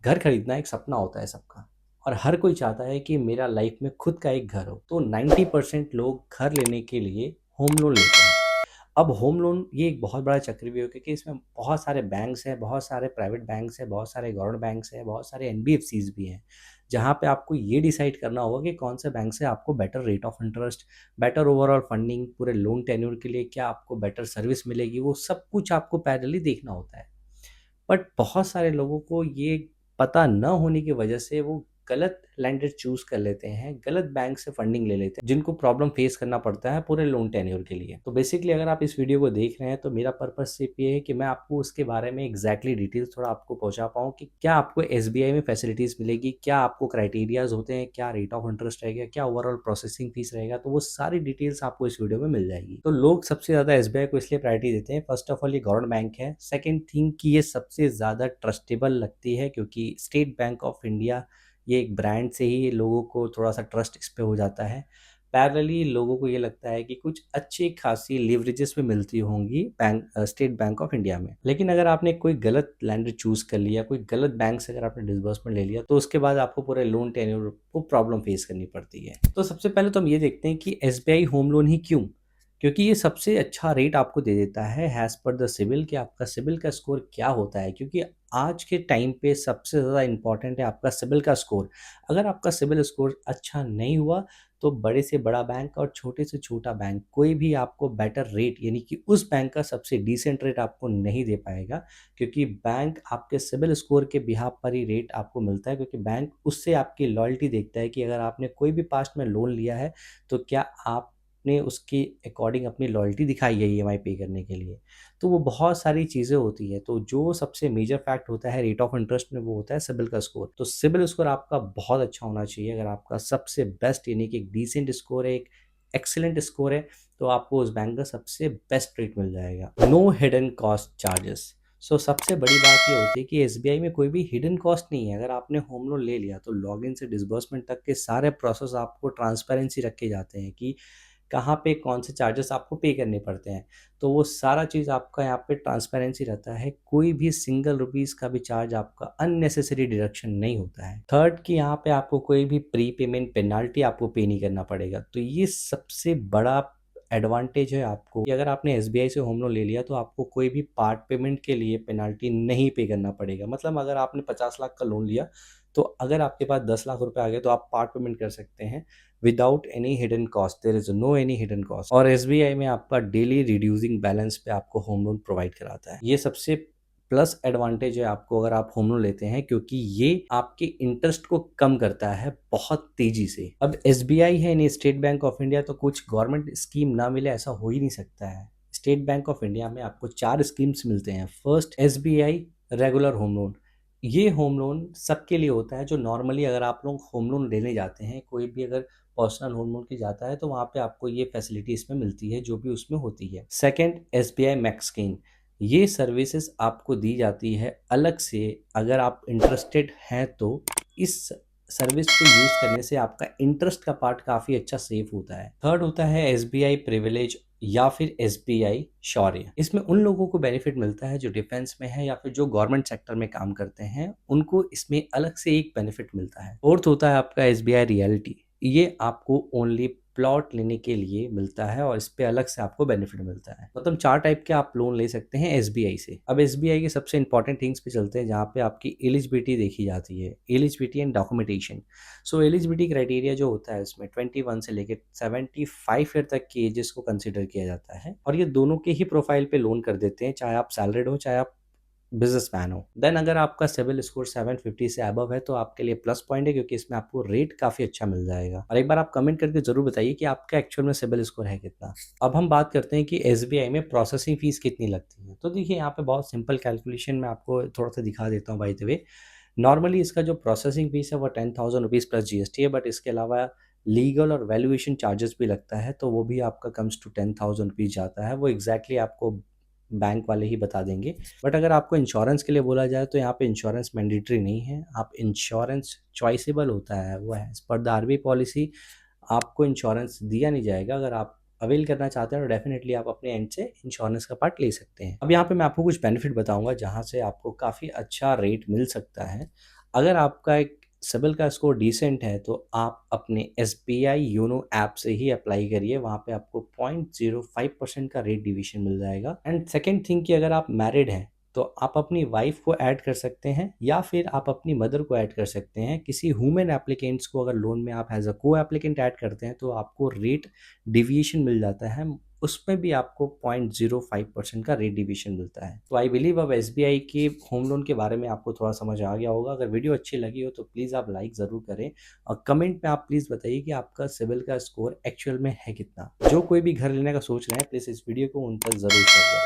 घर खरीदना एक सपना होता है सबका और हर कोई चाहता है कि मेरा लाइफ में खुद का एक घर हो। तो 90% लोग घर लेने के लिए होम लोन लेते हैं। अब होम लोन ये एक बहुत बड़ा चक्रव्यूह है क्योंकि इसमें बहुत सारे बैंक्स हैं, बहुत सारे प्राइवेट बैंक्स हैं, बहुत सारे गवर्नमेंट बैंक्स हैं, बहुत सारे एनबीएफसीज भी हैं, जहाँ पे आपको ये डिसाइड करना होगा कि कौन से बैंक से आपको better rate of interest, better overall funding, पूरे लोन टेन्योर के लिए क्या आपको बेटर सर्विस मिलेगी, वो सब कुछ आपको पैरेलली देखना होता है। बट बहुत सारे लोगों को ये पता न होने की वजह से वो गलत लैंडर चूज कर लेते हैं, गलत बैंक से फंडिंग ले लेते हैं, जिनको प्रॉब्लम फेस करना पड़ता है पूरे लोन टेन्योर के लिए। तो बेसिकली अगर आप इस वीडियो को देख रहे हैं तो मेरा पर्पस सिर्फ ये है कि मैं आपको उसके बारे में एग्जैक्टली डिटेल्स थोड़ा आपको पहुंचा पाऊँ कि क्या आपको एसबीआई में फैसिलिटीज मिलेगी, क्या आपको क्राइटेरियाज होते हैं, क्या रेट ऑफ इंटरेस्ट रहेगा, क्या ओवरऑल प्रोसेसिंग फीस रहेगा। तो वो सारी डिटेल्स आपको इस वीडियो में मिल जाएगी। तो लोग सबसे ज्यादा एसबीआई को इसलिए प्रायोरिटी देते हैं, फर्स्ट ऑफ ऑल ये गवर्नमेंट बैंक है, सेकेंड थिंग कि ये सबसे ज्यादा ट्रस्टेबल लगती है क्योंकि स्टेट बैंक ऑफ इंडिया ये एक ब्रांड से ही लोगों को थोड़ा सा ट्रस्ट इस पे हो जाता है। पैरेलली लोगों को ये लगता है कि कुछ अच्छी खासी लिवरेजेस में मिलती होंगी bank state bank of India में। लेकिन अगर आपने कोई गलत लैंडर चूज कर लिया, कोई गलत बैंक से अगर आपने डिसबर्समेंट ले लिया, तो उसके बाद आपको पूरे लोन टेन्योर को प्रॉब्लम फेस करनी पड़ती है। तो सबसे पहले तो हम ये देखते हैं कि एसबीआई होम लोन ही क्यों, क्योंकि ये सबसे अच्छा रेट आपको दे देता है हैज़ पर द सिविल, कि आपका सिविल का स्कोर क्या होता है। क्योंकि आज के टाइम पे सबसे ज़्यादा इम्पॉर्टेंट है आपका सिविल का स्कोर। अगर आपका सिविल स्कोर अच्छा नहीं हुआ तो बड़े से बड़ा बैंक और छोटे से छोटा बैंक कोई भी आपको बेटर रेट, यानी कि उस बैंक का सबसे डिसेंट रेट आपको नहीं दे पाएगा, क्योंकि बैंक आपके सिविल स्कोर के बिहाफ पर ही रेट आपको मिलता है। क्योंकि बैंक उससे आपकी लॉयल्टी देखता है कि अगर आपने कोई भी पास्ट में लोन लिया है तो क्या आपने उसके अकॉर्डिंग अपनी लॉयल्टी दिखाई है ईएमआई पे करने के लिए। तो वो बहुत सारी चीज़ें होती हैं। तो जो सबसे मेजर फैक्ट होता है रेट ऑफ इंटरेस्ट में, वो होता है सिबिल का स्कोर। तो सिबिल स्कोर आपका बहुत अच्छा होना चाहिए। अगर आपका सबसे बेस्ट, यानी कि एक डिसेंट स्कोर है, एक एक्सीलेंट स्कोर है, तो आपको उस बैंक का सबसे बेस्ट रेट मिल जाएगा। No hidden cost charges. सबसे बड़ी बात ये होती है कि एसबीआई में कोई भी हिडन कॉस्ट नहीं है। अगर आपने होम लोन ले लिया तो लॉगिन से डिसबर्समेंट तक के सारे प्रोसेस आपको ट्रांसपेरेंसी रखे जाते हैं कि कहाँ पे कौन से चार्जेस आपको पे करने पड़ते हैं। तो वो सारा चीज़ आपका यहाँ पे ट्रांसपेरेंसी रहता है। कोई भी सिंगल रुपीज़ का भी चार्ज आपका अननेसेसरी डिडक्शन नहीं होता है। थर्ड कि यहाँ पे आपको कोई भी प्री पेमेंट पेनाल्टी आपको पे नहीं करना पड़ेगा। तो ये सबसे बड़ा एडवांटेज है आपको कि अगर आपने एसबीआई से होम लोन ले लिया तो आपको कोई भी पार्ट पेमेंट के लिए पेनाल्टी नहीं पे करना पड़ेगा। मतलब अगर आपने 50 लाख का लोन लिया तो अगर आपके पास 10 लाख रुपए आ गए तो आप पार्ट पेमेंट कर सकते हैं without any hidden cost. There is no any hidden cost. और एसबीआई में आपका डेली रिड्यूसिंग बैलेंस पे आपको होम लोन प्रोवाइड कराता है। ये सबसे प्लस एडवांटेज है आपको अगर आप होम लोन लेते हैं, क्योंकि ये आपके इंटरेस्ट को कम करता है बहुत तेजी से। अब एसबीआई है नहीं स्टेट बैंक ऑफ इंडिया, तो कुछ गवर्नमेंट स्कीम ना मिले ऐसा हो ही नहीं सकता है। स्टेट बैंक ऑफ इंडिया में आपको 4 स्कीम्स मिलते हैं। First SBI regular home loan. ये होम लोन सबके लिए होता है जो नॉर्मली अगर आप लोग होम लोन लेने जाते हैं, कोई भी अगर पर्सनल होम लोन की जाता है तो वहाँ पे आपको ये फैसिलिटी इसमें मिलती है जो भी उसमें होती है। सेकंड एसबीआई मैक्सकेन। ये सर्विसेज आपको दी जाती है अलग से। अगर आप इंटरेस्टेड हैं तो इस सर्विस को यूज करने से आपका इंटरेस्ट का पार्ट काफी अच्छा सेफ होता है। थर्ड होता है एसबीआई प्रिविलेज या फिर एसबीआई शौर्य। इसमें उन लोगों को बेनिफिट मिलता है जो डिफेंस में है या फिर जो गवर्नमेंट सेक्टर में काम करते हैं, उनको इसमें अलग से एक बेनिफिट मिलता है। फोर्थ होता है आपका एसबीआई रियलिटी। ये आपको ओनली प्लॉट लेने के लिए मिलता है और इस पे अलग से आपको बेनिफिट मिलता है। मतलब 4 टाइप के आप लोन ले सकते हैं एसबीआई से। अब एसबीआई के सबसे इंपॉर्टेंट थिंग्स पे चलते हैं जहाँ पे आपकी एलिजिबिलिटी देखी जाती है, eligibility and documentation. Eligibility criteria जो होता है उसमें 21 से लेकर 75 ईयर तक की एजेस को कंसिडर किया जाता है और ये दोनों के ही प्रोफाइल पे लोन कर देते हैं, चाहे आप सैलरीड हो चाहे आप बिजनेसमैन हो। देन अगर आपका सिविल स्कोर 750 से अबव है तो आपके लिए प्लस पॉइंट है, क्योंकि इसमें आपको रेट काफी अच्छा मिल जाएगा। और एक बार आप कमेंट करके जरूर बताइए कि आपका एक्चुअल में सिविल स्कोर है कितना। अब हम बात करते हैं कि एसबीआई में प्रोसेसिंग फीस कितनी लगती है। तो देखिए यहाँ पे बहुत सिंपल कैलकुलेशन में आपको थोड़ा सा दिखा देता हूँ बाय द वे। नॉर्मली इसका जो प्रोसेसिंग फीस है वो 10,000 रुपीज़ प्लस जीएसटी है, बट इसके अलावा लीगल और वैल्यूएशन चार्जेस भी लगता है, तो वो भी आपका कम्स टू 10,000 रुपीज़ जाता है। वो एग्जैक्टली आपको बैंक वाले ही बता देंगे। बट अगर आपको इंश्योरेंस के लिए बोला जाए तो यहाँ पे इंश्योरेंस मैंडेटरी नहीं है। आप इंश्योरेंस चॉइसेबल होता है, वो है एज पर द आरबीआई पॉलिसी। आपको इंश्योरेंस दिया नहीं जाएगा। अगर आप अवेल करना चाहते हैं तो डेफिनेटली आप अपने एंड से इंश्योरेंस का पार्ट ले सकते हैं। अब यहाँ पे मैं आपको कुछ बेनिफिट बताऊंगा जहाँ से आपको काफ़ी अच्छा रेट मिल सकता है। अगर आपका एक सिबिल का स्कोर डिसेंट है तो आप अपने SBI योनो ऐप से ही अप्लाई करिए, वहाँ पे आपको 0.05% का रेट डिवीजन मिल जाएगा। एंड सेकंड थिंग कि अगर आप मैरिड हैं तो आप अपनी वाइफ को ऐड कर सकते हैं या फिर आप अपनी मदर को ऐड कर सकते हैं। किसी वुमेन एप्लीकेंट्स को अगर लोन में आप एज अ को एप्लीकेंट ऐड करते हैं तो आपको रेट डिविएशन मिल जाता है, उसमें भी आपको 0.05% का रेट डिवीजन मिलता है। तो आई बिलीव अब SBI के होम लोन के बारे में आपको थोड़ा समझ आ गया होगा। अगर वीडियो अच्छी लगी हो तो प्लीज़ आप लाइक ज़रूर करें और कमेंट में आप प्लीज़ बताइए कि आपका सिबिल का स्कोर एक्चुअल में है कितना। जो कोई भी घर लेने का सोच रहे हैं प्लीज़ इस वीडियो को उन तक ज़रूर शेयर करें।